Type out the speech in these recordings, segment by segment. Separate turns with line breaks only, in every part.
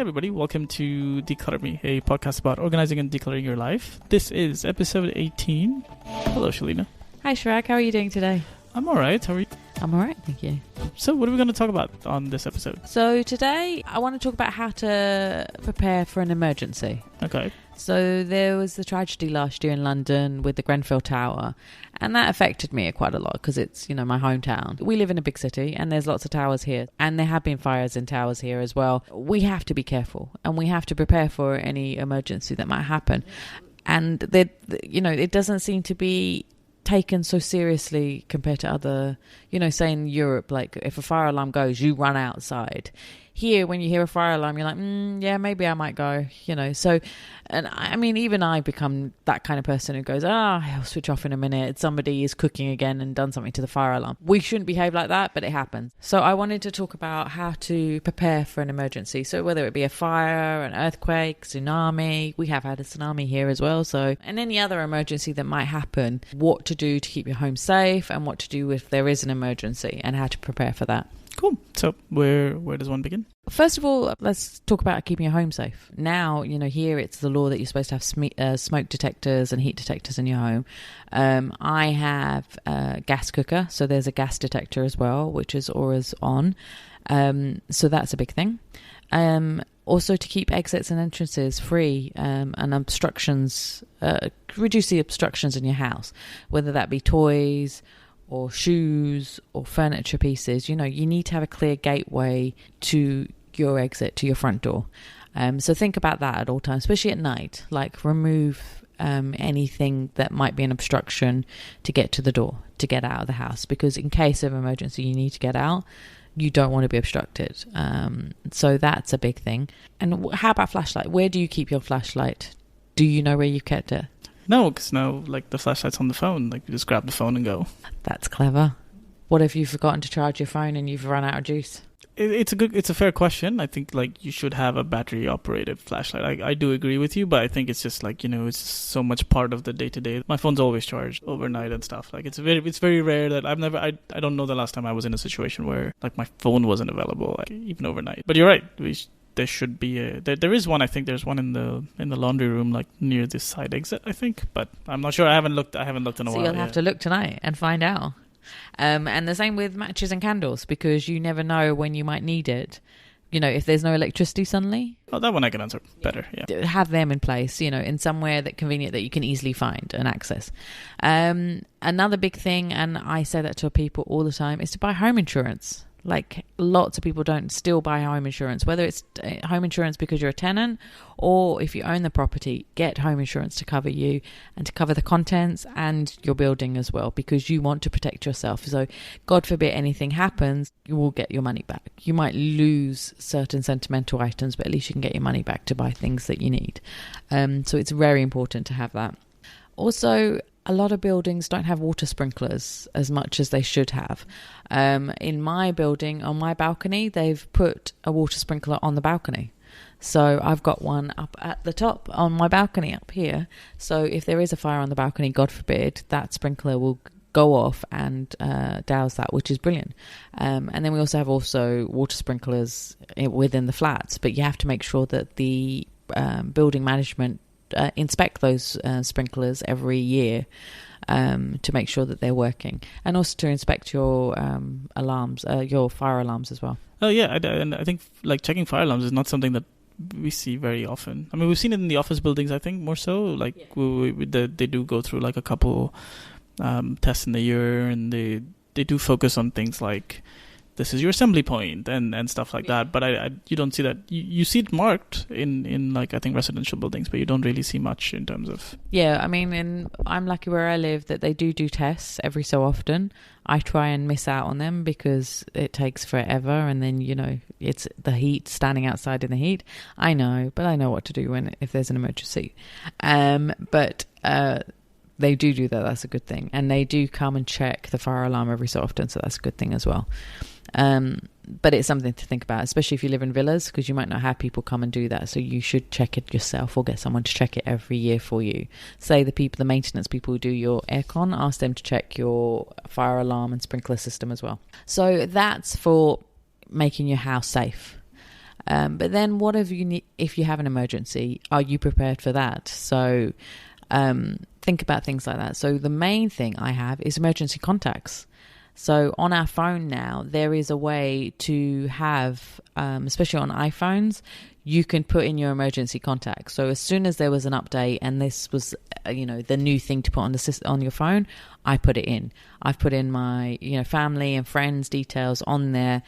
everybody, welcome to Declutter Me, a podcast about organizing and decluttering your life. This is episode 18. Hello, Shelina.
Hi, Chirag. How are you doing today?
I'm alright. How are you?
I'm alright, thank you.
So what are we going to talk about on this episode?
So today I want to talk about how to prepare for an emergency.
Okay.
So there was the tragedy last year in London with the Grenfell Tower, and that affected me quite a lot because it's, you know, my hometown. We live in a big city and there's lots of towers here, and there have been fires in towers here as well. We have to be careful and we have to prepare for any emergency that might happen. And it doesn't seem to be taken so seriously compared to other, say in Europe, like if a fire alarm goes, you run outside. Here, when you hear a fire alarm, you're like, yeah, maybe I might go, So, and I mean, even I become that kind of person who goes, I'll switch off in a minute. Somebody is cooking again and done something to the fire alarm. We shouldn't behave like that, but it happens. So I wanted to talk about how to prepare for an emergency. So whether it be a fire, an earthquake, tsunami, we have had a tsunami here as well. So, and any other emergency that might happen, what to do to keep your home safe and what to do if there is an emergency and how to prepare for that.
Cool. So where does one begin?
First of all, let's talk about keeping your home safe. Now, here it's the law that you're supposed to have smoke detectors and heat detectors in your home. I have a gas cooker, so there's a gas detector as well, which is always on. So that's a big thing. Also to keep exits and entrances free and obstructions, reduce the obstructions in your house, whether that be toys or shoes or furniture pieces. You need to have a clear gateway to your exit, to your front door. So think about that at all times, especially at night. Like remove anything that might be an obstruction to get to the door, to get out of the house. Because in case of emergency, you need to get out. You don't want to be obstructed. So that's a big thing. And how about flashlight? Where do you keep your flashlight? Do you know where you've kept it?
No, because now, like, the flashlight's on the phone. Like, you just grab the phone and go.
That's clever. What if you've forgotten to charge your phone and you've run out of juice?
It's a fair question. I think, like, you should have a battery-operated flashlight. I do agree with you, but I think it's just, like, it's so much part of the day-to-day. My phone's always charged overnight and stuff. Like, it's very rare that I don't know the last time I was in a situation where, like, my phone wasn't available, like, even overnight. But you're right. There should be there is one. I think there's one in the laundry room, like near this side exit, I think, but I'm not sure. I haven't looked in a while.
So you'll have to look tonight and find out. And the same with matches and candles, because you never know when you might need it. If there's no electricity suddenly.
Oh, that one I can answer better. Yeah.
Have them in place, in somewhere that convenient that you can easily find and access. Another big thing, and I say that to people all the time, is to buy home insurance. Like lots of people don't still buy home insurance, whether it's home insurance because you're a tenant or if you own the property, get home insurance to cover you and to cover the contents and your building as well, because you want to protect yourself. So God forbid anything happens, you will get your money back. You might lose certain sentimental items, but at least you can get your money back to buy things that you need. So it's very important to have that. Also, a lot of buildings don't have water sprinklers as much as they should have. In my building, on my balcony, they've put a water sprinkler on the balcony. So I've got one up at the top on my balcony up here. So if there is a fire on the balcony, God forbid, that sprinkler will go off and douse that, which is brilliant. And then we also have water sprinklers within the flats, but you have to make sure that the building management inspect those sprinklers every year to make sure that they're working, and also to inspect your alarms, your fire alarms as well.
Oh yeah, and I think like checking fire alarms is not something that we see very often. I mean, we've seen it in the office buildings, I think, more so. Like they do go through like a couple tests in the year, and they do focus on things like this is your assembly point and stuff like that. But you don't see that. You see it marked in like I think residential buildings, but you don't really see much in terms of.
Yeah, I mean, I'm lucky where I live that they do tests every so often. I try and miss out on them because it takes forever, and then it's the heat, standing outside in the heat. I know, but I know what to do if there's an emergency. But they do that. That's a good thing, and they do come and check the fire alarm every so often, so that's a good thing as well. But it's something to think about, especially if you live in villas, because you might not have people come and do that. So you should check it yourself or get someone to check it every year for you. Say the maintenance people who do your aircon, ask them to check your fire alarm and sprinkler system as well. So that's for making your house safe. But then what if you have an emergency? Are you prepared for that? So think about things like that. So the main thing I have is emergency contacts. So on our phone now, there is a way to have, especially on iPhones, you can put in your emergency contacts. So as soon as there was an update and this was, the new thing to put on your phone, I put it in. I've put in my, family and friends details on there.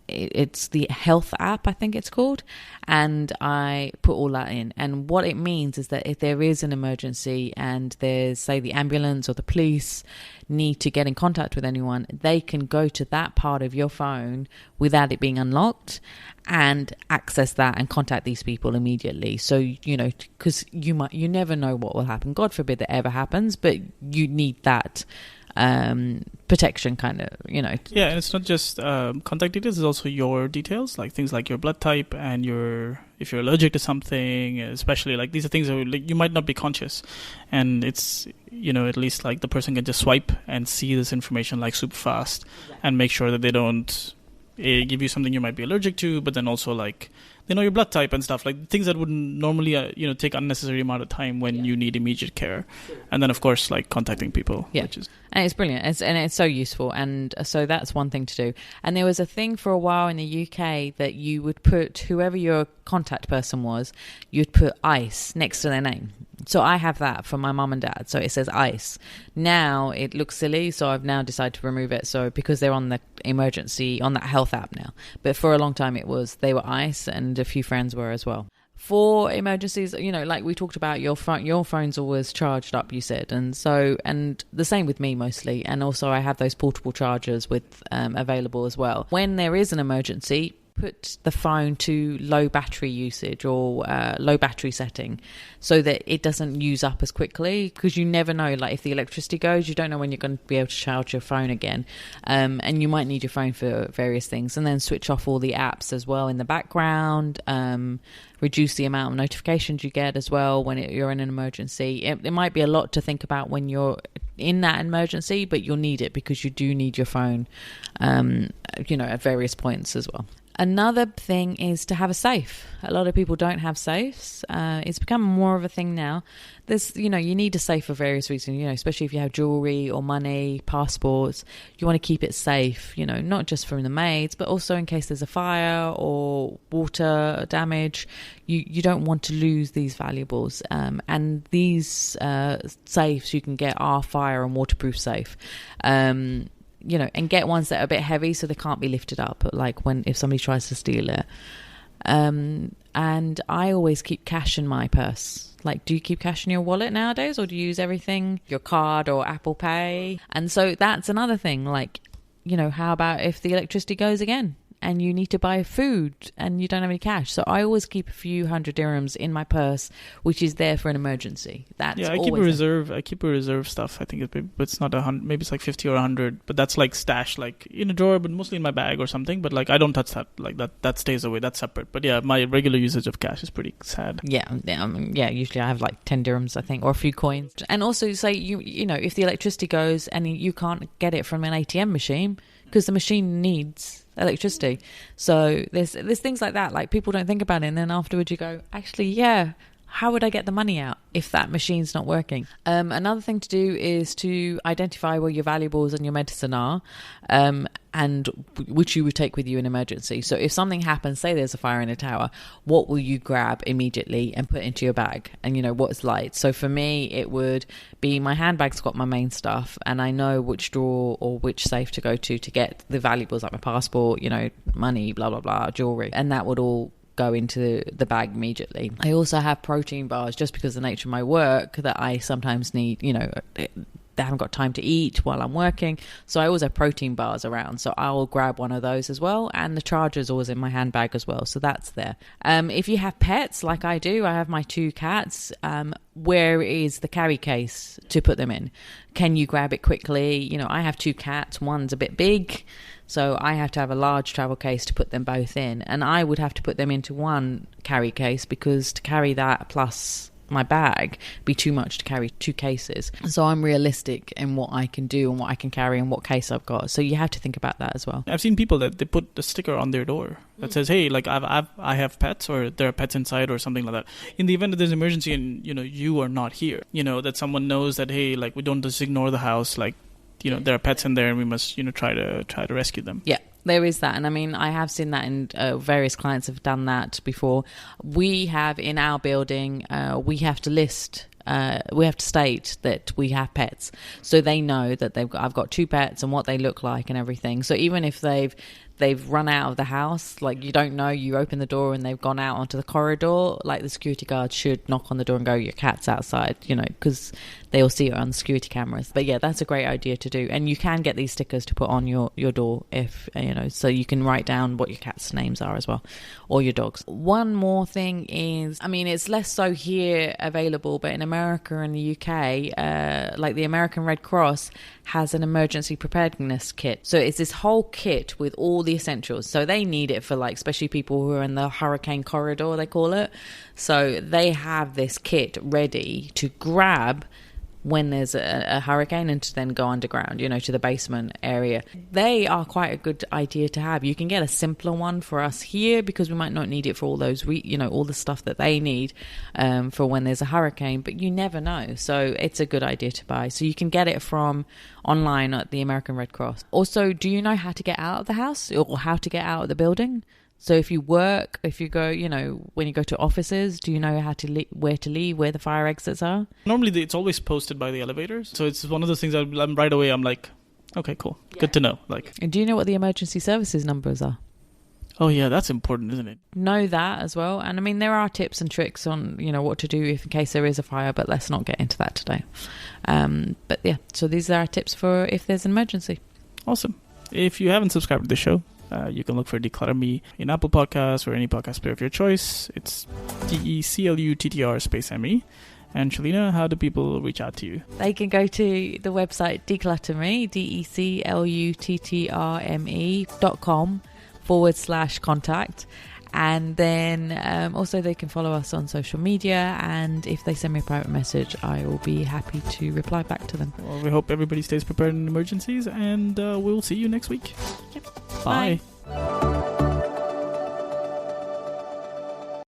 It's the health app, I think it's called, and I put all that in. And what it means is that if there is an emergency and there's, say, the ambulance or the police need to get in contact with anyone, they can go to that part of your phone without it being unlocked and access that and contact these people immediately. So, because you never know what will happen. God forbid that ever happens, but you need that protection kind of,
Yeah, and it's not just contact details, it's also your details, like things like your blood type and if you're allergic to something, especially, like, these are things that you might not be conscious, and it's, at least, like, the person can just swipe and see this information, like, super fast, and make sure that they don't give you something you might be allergic to, but then also, like, they know your blood type and stuff, like things that would normally take unnecessary amount of time when you need immediate care. And then, of course, like, contacting people, which is,
and it's brilliant, and it's so useful. And so that's one thing to do. And there was a thing for a while in the UK that you would put whoever your contact person was, you'd put ICE next to their name. So I have that for my mum and dad, so it says ICE. Now it looks silly, so I've now decided to remove it, so because they're on the emergency, on that health app now. But for a long time they were ICE, and a few friends were as well. For emergencies, like we talked about, your phone's always charged up, you said, and the same with me mostly. And also I have those portable chargers with available as well. When there is an emergency, put the phone to low battery usage or low battery setting so that it doesn't use up as quickly, because you never know, like, if the electricity goes, you don't know when you're going to be able to charge your phone again, and you might need your phone for various things. And then switch off all the apps as well in the background, reduce the amount of notifications you get as well when you're in an emergency. It might be a lot to think about when you're in that emergency, but you'll need it because you do need your phone at various points as well. Another thing is to have a safe. A lot of people don't have safes. It's become more of a thing now. There's, you need a safe for various reasons, especially if you have jewelry or money, passports. You want to keep it safe, not just from the maids, but also in case there's a fire or water damage. You don't want to lose these valuables. And these safes you can get are fire and waterproof safe. And get ones that are a bit heavy so they can't be lifted up, like if somebody tries to steal it. And I always keep cash in my purse. Like, do you keep cash in your wallet nowadays, or do you use everything, your card or Apple Pay? And so that's another thing, like, how about if the electricity goes again and you need to buy food and you don't have any cash? So I always keep a few hundred dirhams in my purse, which is there for an emergency. I
keep a reserve. I keep a reserve stuff. I think it's not 100. Maybe it's like 50 or 100. But that's like stashed, like in a drawer, but mostly in my bag or something. But like I don't touch that. Like that stays away. That's separate. But yeah, my regular usage of cash is pretty sad.
Yeah. Usually I have like 10 dirhams, I think, or a few coins. And also, say if the electricity goes and you can't get it from an ATM machine because the machine needs electricity. So there's things like that, like people don't think about it, and then afterwards you go, actually, how would I get the money out if that machine's not working? Another thing to do is to identify where your valuables and your medicine are, and which you would take with you in emergency. So if something happens, say there's a fire in a tower, what will you grab immediately and put into your bag? And what's light? So for me, it would be my handbag's got my main stuff, and I know which drawer or which safe to go to get the valuables, like my passport, money, blah, blah, blah, jewelry. And that would all go into the bag immediately. I also have protein bars, just because of the nature of my work, that I sometimes need, they haven't got time to eat while I'm working. So I always have protein bars around. So I'll grab one of those as well. And the charger's always in my handbag as well. So that's there. If you have pets like I do, I have my 2 cats. Where is the carry case to put them in? Can you grab it quickly? I have 2 cats. One's a bit big, so I have to have a large travel case to put them both in. And I would have to put them into one carry case, because to carry that plus my bag be too much to carry 2 cases. So I'm realistic in what I can do and what I can carry and what case I've got. So you have to think about that as well.
I've seen people that they put the sticker on their door that says, hey, like I have pets, or there are pets inside, or something like that. In the event that there's an emergency and, you are not here, that someone knows that, hey, like, we don't just ignore the house, like, there are pets in there and we must, try to rescue them.
Yeah. There is that. And I mean, I have seen that, and various clients have done that before. We have in our building, we have to state that we have pets, so they know that I've got 2 pets and what they look like and everything. So even if they've run out of the house, like, you don't know, you open the door and they've gone out onto the corridor, like, the security guard should knock on the door and go, your cat's outside, because they'll see it on the security cameras. But yeah, that's a great idea to do. And you can get these stickers to put on your door, if so you can write down what your cat's names are as well, or your dog's. One more thing is, I mean, it's less so here available, but in America and the UK, like the American Red Cross has an emergency preparedness kit. So it's this whole kit with all the essentials. So they need it for, like, especially people who are in the hurricane corridor, they call it. So they have this kit ready to grab when there's a hurricane, and to then go underground, to the basement area. They are quite a good idea to have. You can get a simpler one for us here because we might not need it for all those, all the stuff that they need for when there's a hurricane, but you never know. So it's a good idea to buy. So you can get it from online at the American Red Cross. Also, do you know how to get out of the house or how to get out of the building? So if you work, if you go, when you go to offices, do you know where to leave, where the fire exits are?
Normally, it's always posted by the elevators. So it's one of those things that I'm right away, I'm like, okay, cool. Yeah. Good to know. Like,
and do you know what the emergency services numbers are?
Oh, yeah, that's important, isn't it?
Know that as well. And I mean, there are tips and tricks on, what to do if in case there is a fire, but let's not get into that today. But yeah, so these are our tips for if there's an emergency.
Awesome. If you haven't subscribed to the show, you can look for Declutter Me in Apple Podcasts or any podcast player of your choice. It's DECLUTTR_ME. And Shelina, how do people reach out to you?
They can go to the website declutterme, DECLUTTRME.com/contact. And then also they can follow us on social media, and if they send me a private message, I will be happy to reply back to them.
Well, we hope everybody stays prepared in emergencies, and we'll see you next week.
Yep.
Bye.
Bye.